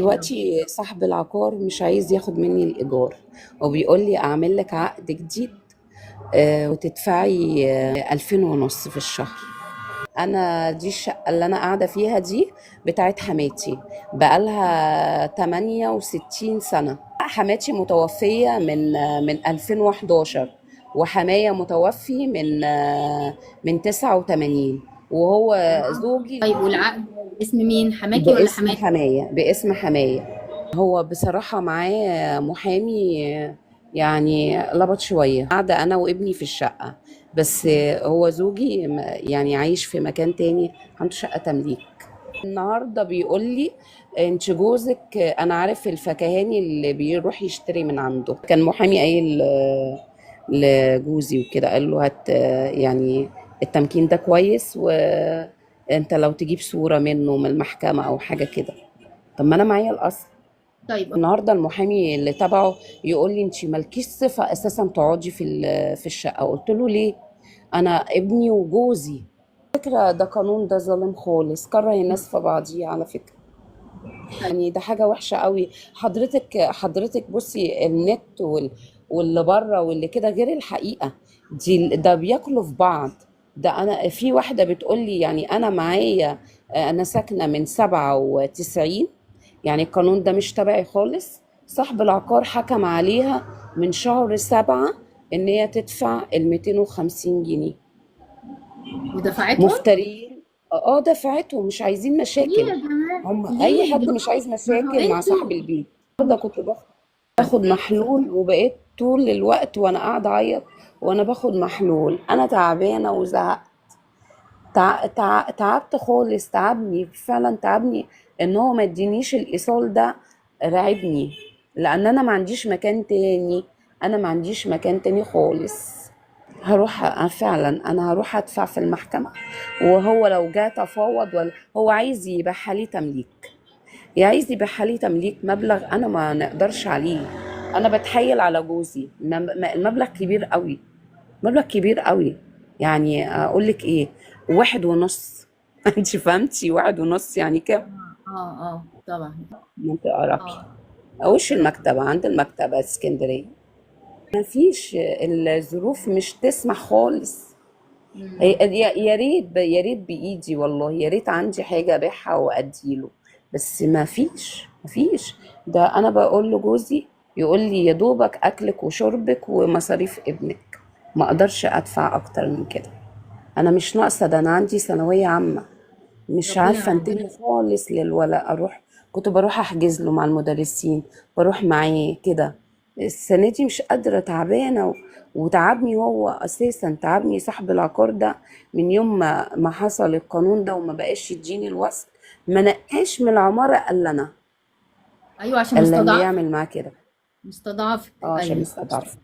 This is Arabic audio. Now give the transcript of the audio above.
دلوقتي صاحب العقار مش عايز ياخد مني الإيجار، وبيقول لي أعمل لك عقد جديد، وتدفعي 2500 في الشهر. أنا دي الشقة اللي أنا قاعدة فيها دي بتاعت حماتي، بقالها 68 سنة. حماتي متوفية من 2011، وحماية متوفي من 89، وهو زوجي طيب والعقد اسم مين، حماكي ولا باسم حماتك؟ حماية، باسم حماية. هو بصراحة معاه محامي، يعني لبط شوية. قاعدة أنا وابني في الشقة، بس هو زوجي يعني عايش في مكان تاني، عنده شقة تمليك. النهاردة بيقول لي انت جوزك، أنا عارف الفكهاني اللي بيروح يشتري من عنده. كان محامي قايل لجوزي وكده، قال له هات يعني التمكين ده كويس، وانت لو تجيب صورة منه من المحكمة أو حاجة كده. طب ما أنا معايا الأصل. طيب. النهارده المحامي اللي تبعه يقول لي انت مالكيش صفه اساسا تقعدي في الشقه. قلت له ليه؟ انا ابني وجوزي. فكره ده قانون، ده ظالم خالص، كره الناس في بعضيها على فكره. طيب. يعني ده حاجه وحشه قوي. حضرتك بصي النت واللي بره واللي كده غير الحقيقه. ده بياكلوا في بعض. ده انا في واحده بتقول لي يعني انا معايا، انا ساكنه من 97، يعني القانون ده مش تبعي خالص. صاحب العقار حكم عليها من شهر 7 ان هي تدفع ال 250 جنيه. ودفعتهم؟ مفترين. اه دفعتهم، مش عايزين ليه مشاكل. يا جماعة؟ هم اي ليه يا حد مش جماعة؟ عايز ما هو مشاكل مع صاحب انتوا. البيت. النهارده كنت باخد محلول، وبقيت طول الوقت وانا قاعده اعيط وانا باخد محلول. انا تعبانه وزهقت. تعبت خالص، تعبني فعلا، تعبني ان هو ما ادينيش الايصال ده. رعبني، لان انا ما عنديش مكان تاني. انا ما عنديش مكان تاني خالص. فعلا انا هروح ادفع في المحكمة. وهو لو جه تفاوض، ولا هو عايز يبيعها لي تمليك، عايز يبيعها لي تمليك مبلغ انا ما نقدرش عليه. انا بتحايل على جوزي، المبلغ كبير قوي، مبلغ كبير قوي. يعني اقول لك ايه، 1.5. انت فهمتي 1.5 يعني كام؟ اه طبعا. منطقة راقية. اه. وش المكتبة، عند المكتبة اسكندرية. ما فيش، الظروف مش تسمح خالص. امم. يا ريت يا ريت بإيدي والله، يا ريت عندي حاجة أبيعها وأديله. بس ما فيش، ما فيش. ده أنا بقول لجوزي، يقول لي يا دوبك أكلك وشربك ومصاريف ابنك، ما أقدرش أدفع أكتر من كده. أنا مش ناقصة، ده أنا عندي ثانوية عامة، مش عارفة ربنا. انتبه خالص للولا. كنت بروح احجز له مع المدرسين، بروح معاه كده. السنة دي مش قادرة، تعبانة وتعبني هو اساسا، تعبني صاحب العقار ده. من يوم ما حصل القانون ده وما بقاش يديني الوصل، ما نقاش من العمارة الا انا، ايوه عشان الا اللي مستضعف. يعمل معاه كده. مستضعفك، اه عشان ايوه. مستضعف.